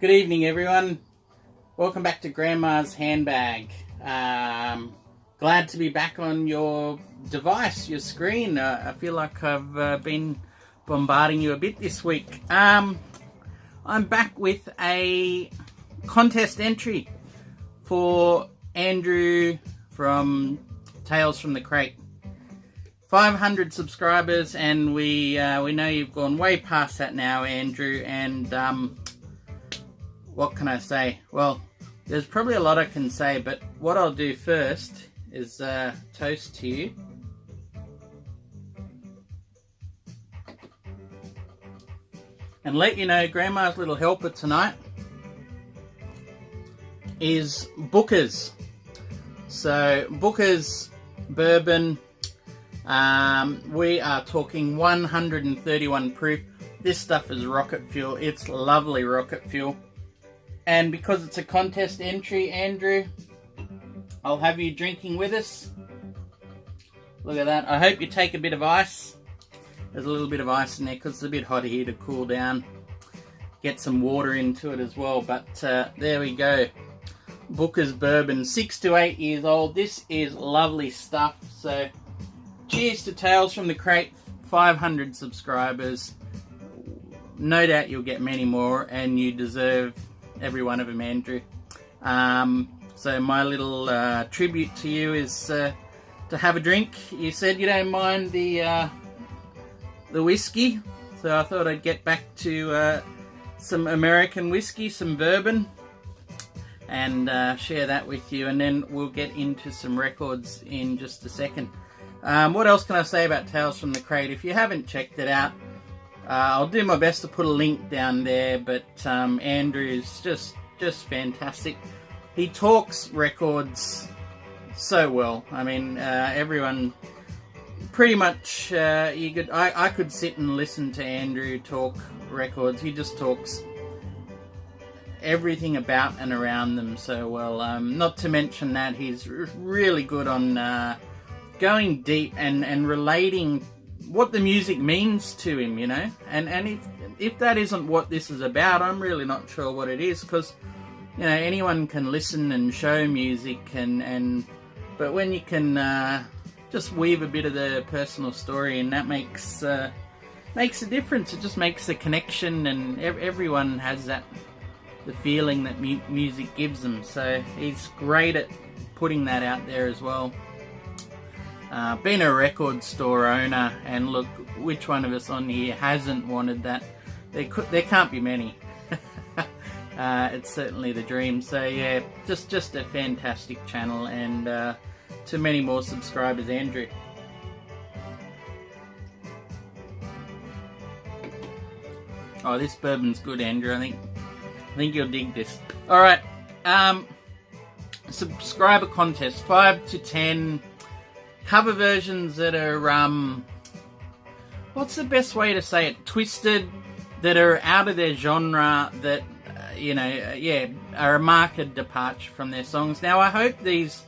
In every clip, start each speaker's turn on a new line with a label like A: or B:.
A: Good evening, everyone. Welcome back to Grandma's Handbag. Glad to be back on your device, your screen. I feel like I've been bombarding you a bit this week. I'm back with a contest entry for Andrew from Tales from the Crate. 500 subscribers, and we know you've gone way past that now, Andrew, and what can I say? Well, there's probably a lot I can say, but what I'll do first is toast to you. And let you know, Grandma's little helper tonight is Booker's. So, Booker's bourbon, we are talking 131 proof. This stuff is rocket fuel. It's lovely rocket fuel. And because it's a contest entry, Andrew, I'll have you drinking with us. Look at that. I hope you take a bit of ice. There's a little bit of ice in there because it's a bit hot here to cool down. Get some water into it as well. But there we go. Booker's bourbon, 6 to 8 years old. This is lovely stuff. So cheers to Tales from the Crate. 500 subscribers. No doubt you'll get many more, and you deserve every one of them, Andrew. So my little tribute to you is to have a drink. You said you don't mind the whiskey, so I thought I'd get back to some American whiskey, some bourbon, and share that with you, and then we'll get into some records in just a second. What else can I say about Tales from the Crate? If you haven't checked it out, I'll do my best to put a link down there, but Andrew's just fantastic. He talks records so well. I mean, everyone pretty much, I could sit and listen to Andrew talk records. He just talks everything about and around them so well. Not to mention that he's really good on going deep and relating what the music means to him, you know, and if that isn't what this is about, I'm really not sure what it is, because, you know, anyone can listen and show music, but when you can just weave a bit of the personal story, and that makes a difference. It just makes a connection, and everyone has that, the feeling that music gives them. So he's great at putting that out there as well. Been a record store owner, and look, which one of us on here hasn't wanted that? There can't be many. It's certainly the dream. So yeah, just a fantastic channel, and to many more subscribers, Andrew. Oh, this bourbon's good, Andrew. I think you'll dig this. All right, subscriber contest, 5 to 10. Cover versions that are, what's the best way to say it? Twisted, that are out of their genre, that, are a marked departure from their songs. Now, I hope these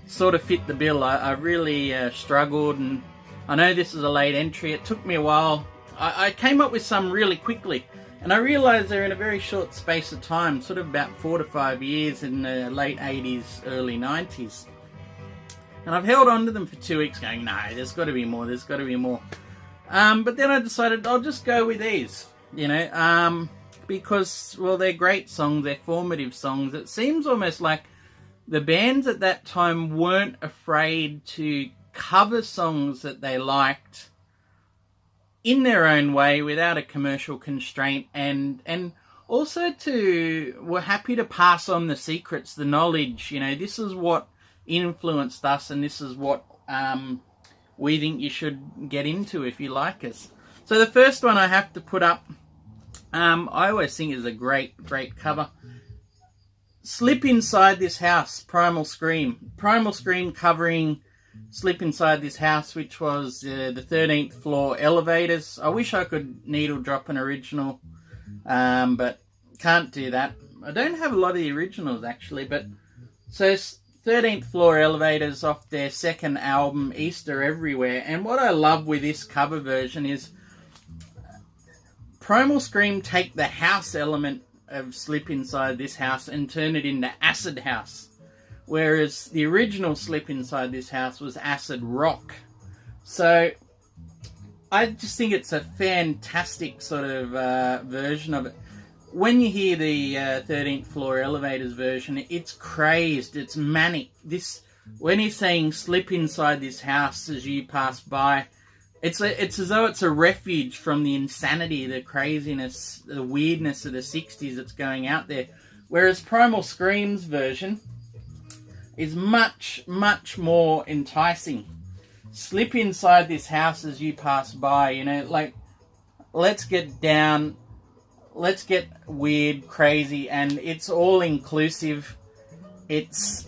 A: sort of fit the bill. I really struggled, and I know this is a late entry. It took me a while. I came up with some really quickly, and I realised they're in a very short space of time, sort of about 4 to 5 years in the late 80s, early 90s. And I've held on to them for 2 weeks going, no, there's got to be more, but then I decided I'll just go with these, because, well, they're great songs, they're formative songs. It seems almost like the bands at that time weren't afraid to cover songs that they liked in their own way without a commercial constraint, and also were happy to pass on the secrets, the knowledge. This is what influenced us, and this is what we think you should get into if you like us. So the first one I have to put up, I always think is a great cover. Slip Inside This House, Primal Scream. Primal Scream covering Slip Inside This House, which was the 13th Floor Elevators. I wish I could needle drop an original, but can't do that. I don't have a lot of the originals, actually, but so 13th Floor Elevators off their second album, Easter Everywhere. And what I love with this cover version is Primal Scream take the house element of Slip Inside This House and turn it into Acid House. Whereas the original Slip Inside This House was acid rock. So I just think it's a fantastic sort of version of it. When you hear the 13th Floor Elevators version, it's crazed, it's manic. When he's saying slip inside this house as you pass by, it's as though it's a refuge from the insanity, the craziness, the weirdness of the 60s that's going out there. Whereas Primal Scream's version is much, much more enticing. Slip inside this house as you pass by, you know, like, let's get down, let's get weird, crazy, and it's all inclusive. It's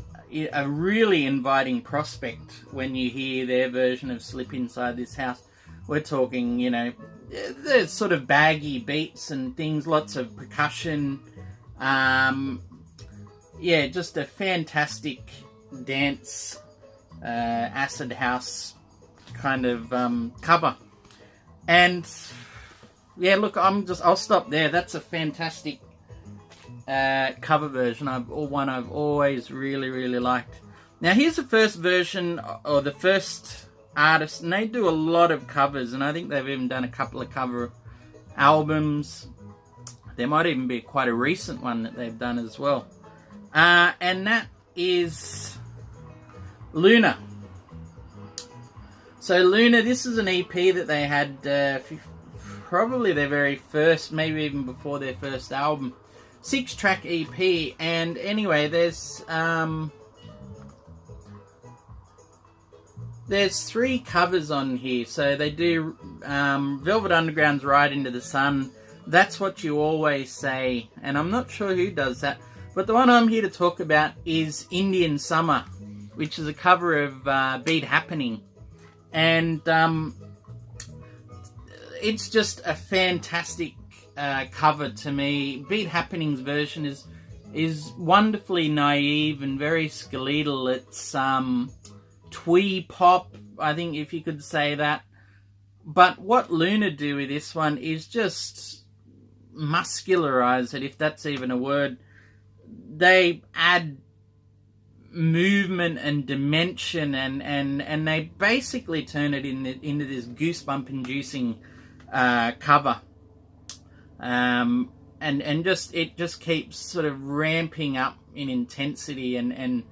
A: a really inviting prospect when you hear their version of Slip Inside This House. We're talking, you know, there's sort of baggy beats and things, lots of percussion. Yeah, just a fantastic dance, acid house kind of cover. And yeah, look, I'll stop there. That's a fantastic cover version. One I've always really, really liked. Now here's the first version, or the first artist, and they do a lot of covers, and I think they've even done a couple of cover albums. There might even be quite a recent one that they've done as well. And that is Luna. So Luna, this is an EP that they had probably their very first, maybe even before their first album. 6-track EP, and anyway, there's 3 covers on here. So they do Velvet Underground's Ride Into the Sun, That's What You Always Say, and I'm not sure who does that, but the one I'm here to talk about is Indian Summer, which is a cover of Beat Happening. And it's just a fantastic cover to me. Beat Happening's version is wonderfully naive and very skeletal. It's twee pop, I think, if you could say that. But what Luna do with this one is just muscularize it, if that's even a word. They add movement and dimension, and they basically turn it into this goosebump-inducing cover. And it just keeps sort of ramping up in intensity and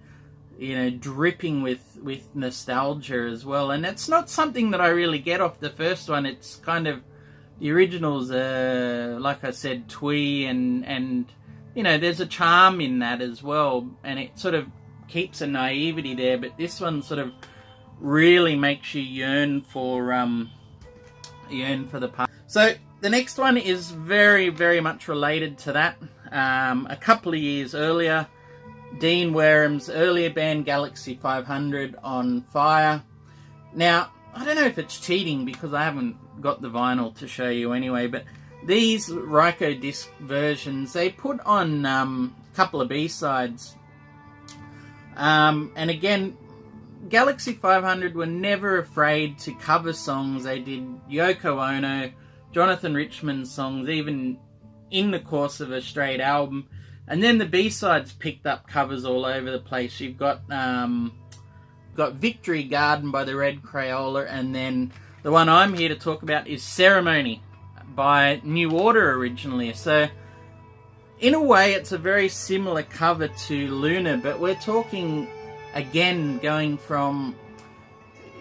A: you know, dripping with nostalgia as well. And it's not something that I really get off the first one. It's kind of, the originals are, like I said, twee, and you know, there's a charm in that as well, and it sort of keeps a naivety there. But this one sort of really makes you yearn for the past. So the next one is very, very much related to that. A couple of years earlier, Dean Wareham's earlier band Galaxy 500 on Fire. Now, I don't know if it's cheating because I haven't got the vinyl to show you anyway, but these Ryko disc versions, they put on a couple of B-sides. And again, Galaxy 500 were never afraid to cover songs. They did Yoko Ono, Jonathan Richman's songs, even in the course of a straight album. And then the B-sides picked up covers all over the place. You've got Victory Garden by the Red Crayola, and then the one I'm here to talk about is Ceremony by New Order originally. So in a way, it's a very similar cover to Luna, but we're talking, again, going from,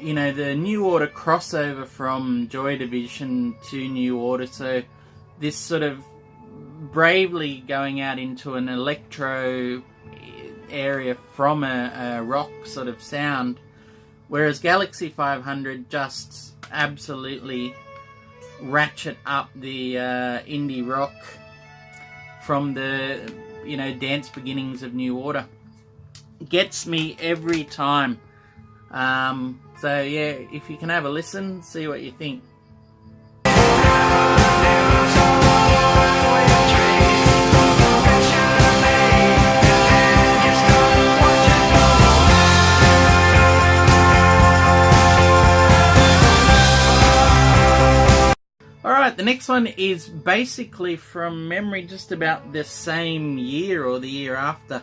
A: you know, the New Order crossover from Joy Division to New Order. So this sort of bravely going out into an electro area from a rock sort of sound, whereas Galaxy 500 just absolutely ratchet up the indie rock from the, you know, dance beginnings of New Order. Gets me every time. So yeah, if you can have a listen, see what you think. Alright, Alright, the next one is basically from memory just about the same year or the year after.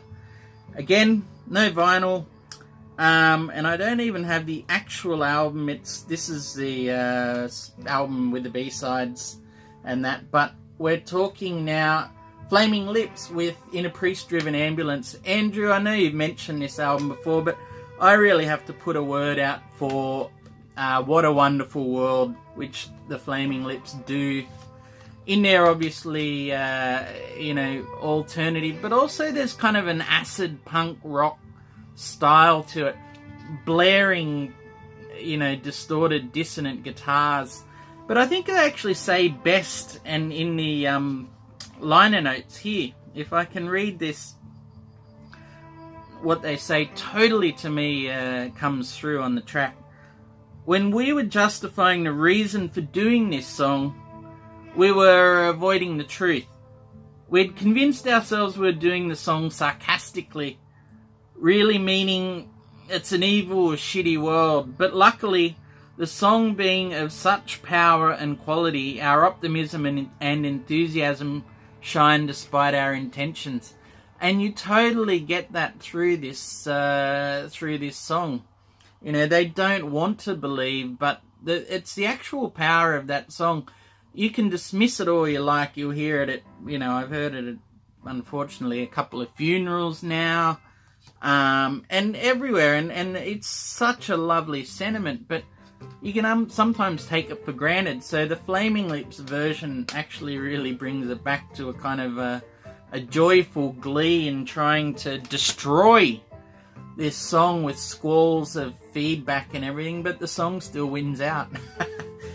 A: Again, no vinyl, and I don't even have the actual album. This is the album with the B-sides and that, but we're talking now Flaming Lips with In a Priest-Driven Ambulance. Andrew, I know you've mentioned this album before, but I really have to put a word out for What a Wonderful World, which the Flaming Lips do. In there, obviously, you know, alternative, but also there's kind of an acid punk rock style to it. Blaring, you know, distorted, dissonant guitars. But I think they actually say best, and in the liner notes here, if I can read this, what they say totally to me comes through on the track. When we were justifying the reason for doing this song, we were avoiding the truth. We'd convinced ourselves we were doing the song sarcastically, really meaning it's an evil or shitty world. But luckily, the song being of such power and quality, our optimism and enthusiasm shine despite our intentions. And you totally get that through this song. You know, they don't want to believe, but it's the actual power of that song. You can dismiss it all you like. You'll hear it at, you know, I've heard it at, unfortunately, a couple of funerals now, and everywhere. And it's such a lovely sentiment, but you can sometimes take it for granted. So the Flaming Lips version actually really brings it back to a kind of a joyful glee in trying to destroy this song with squalls of feedback and everything, but the song still wins out.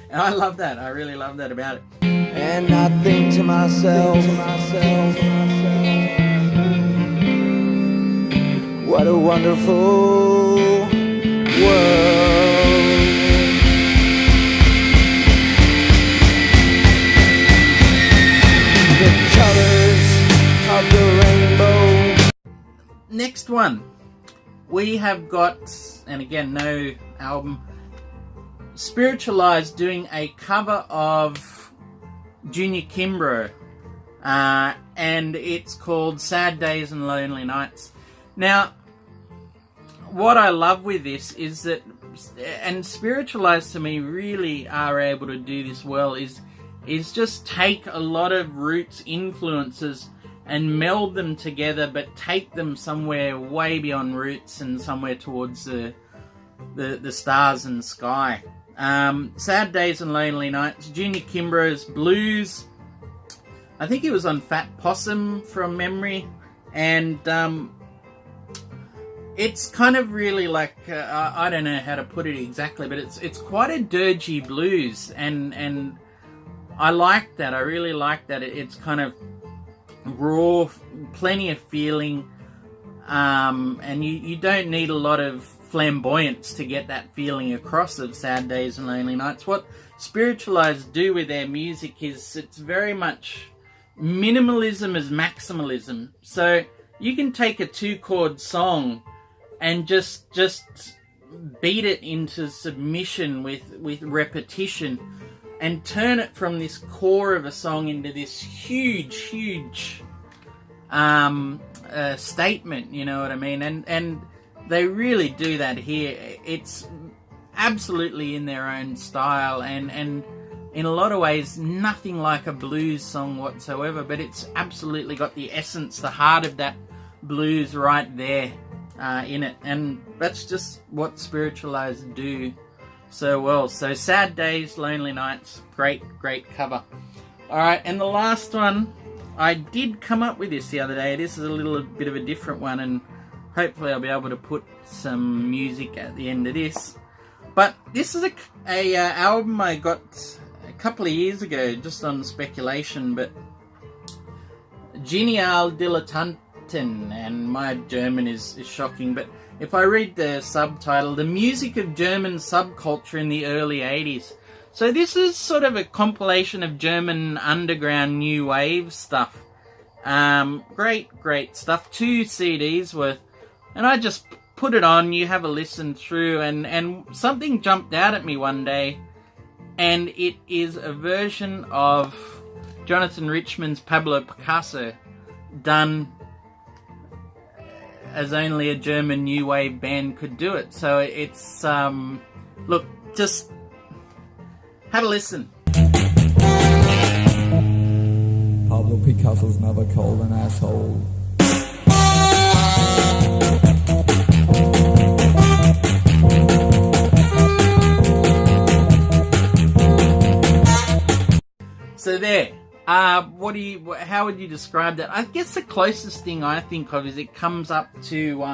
A: And I love that. I really love that about it.
B: And I think to myself, what a wonderful world. The colors of the rainbow.
A: Next one. We have got, and again, no album, Spiritualized doing a cover of Junior Kimbrough, and it's called Sad Days and Lonely Nights. Now, what I love with this is that, and Spiritualized to me really are able to do this well, is just take a lot of Roots influences and meld them together, but take them somewhere way beyond Roots and somewhere towards the stars and sky. Sad Days and Lonely Nights, Junior Kimbrough's blues. I think he was on Fat Possum from memory, and it's kind of really like I don't know how to put it exactly, but it's quite a dirgy blues, and I like that. I really like that. It's kind of raw, plenty of feeling, and you don't need a lot of flamboyance to get that feeling across of Sad Days and Lonely Nights. What Spiritualized do with their music is it's very much minimalism as maximalism. So you can take a 2-chord song and just beat it into submission with repetition, and turn it from this core of a song into this huge statement, you know what I mean? And they really do that here. It's absolutely in their own style, and in a lot of ways nothing like a blues song whatsoever, but it's absolutely got the essence, the heart of that blues right there in it, and that's just what Spiritualized do so well. So Sad Days, Lonely Nights, great cover. Alright, and the last one, I did come up with this the other day. This is a little bit of a different one, and hopefully I'll be able to put some music at the end of this. But this is a album I got a couple of years ago, just on speculation, but Genial Dilettanten, and my German is shocking, but if I read the subtitle, The Music of German Subculture in the Early 80s. So this is sort of a compilation of German underground new wave stuff. Great stuff. 2 CDs worth. And I just put it on, you have a listen through, and something jumped out at me one day. and it is a version of Jonathan Richman's Pablo Picasso, done as only a German new wave band could do it. So it's look, just have a listen.
C: Pablo Picasso's never called an asshole.
A: So there. How would you describe that? I guess the closest thing I think of is it comes up to,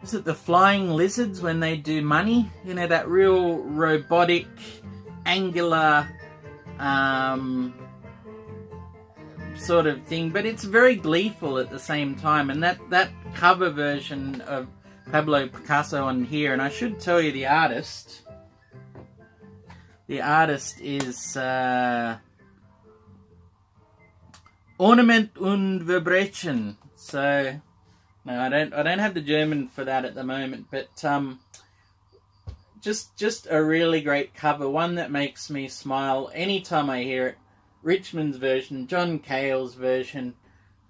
A: is it the Flying Lizards when they do Money? You know, that real robotic, angular, sort of thing. But it's very gleeful at the same time. And that cover version of Pablo Picasso on here, and I should tell you the artist. The artist is Ornament und Verbrechen. So no, I don't have the German for that at the moment, but just a really great cover, one that makes me smile anytime I hear it. Richman's version, John Cale's version,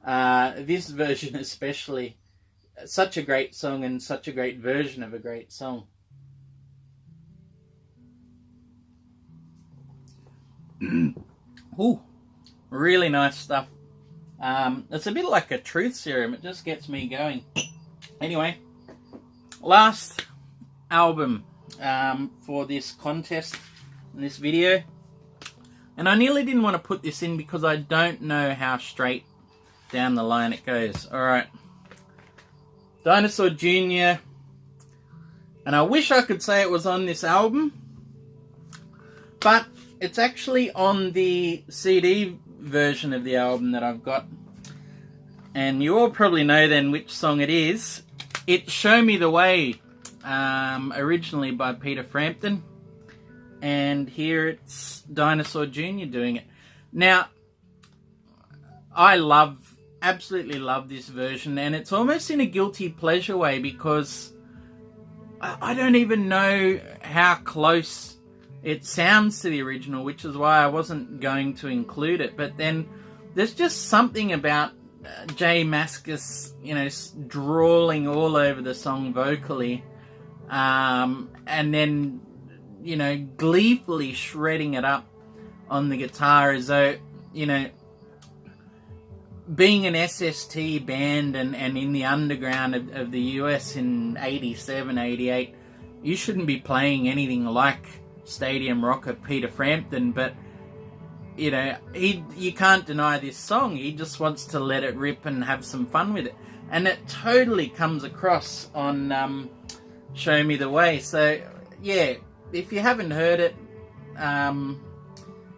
A: this version especially, such a great song and such a great version of a great song. Ooh, really nice stuff. It's a bit like a truth serum. It just gets me going. Anyway, last album for this contest in this video. And I nearly didn't want to put this in because I don't know how straight down the line it goes. Alright. Dinosaur Jr. And I wish I could say it was on this album, but it's actually on the CD version of the album that I've got. And you all probably know then which song it is. It's Show Me the Way, originally by Peter Frampton. And here it's Dinosaur Jr. doing it. Now, I absolutely love this version. And it's almost in a guilty pleasure way because I don't even know how close it sounds to the original, which is why I wasn't going to include it. But then there's just something about J Mascis, you know, drawling all over the song vocally, and then, you know, gleefully shredding it up on the guitar as though, you know, being an SST band and in the underground of the US in 87, 88, you shouldn't be playing anything like Stadium Rocker Peter Frampton, but you know, you can't deny this song. He just wants to let it rip and have some fun with it, and it totally comes across on Show Me the Way. So yeah, if you haven't heard it,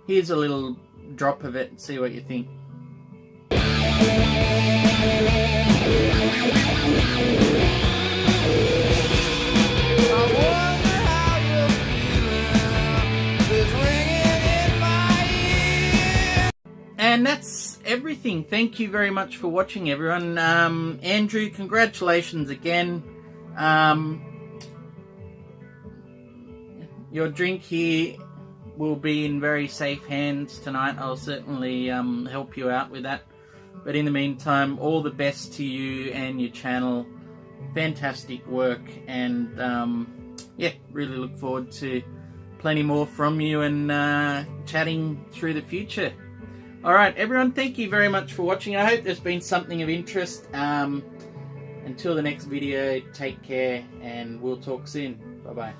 A: here's a little drop of it and see what you think. And that's everything. Thank you very much for watching, everyone. Andrew, congratulations again. Your drink here will be in very safe hands tonight. I'll certainly help you out with that. But in the meantime, all the best to you and your channel. Fantastic work. And yeah, really look forward to plenty more from you and chatting through the future. Alright everyone, thank you very much for watching. I hope there's been something of interest. Until the next video, take care and we'll talk soon. Bye bye.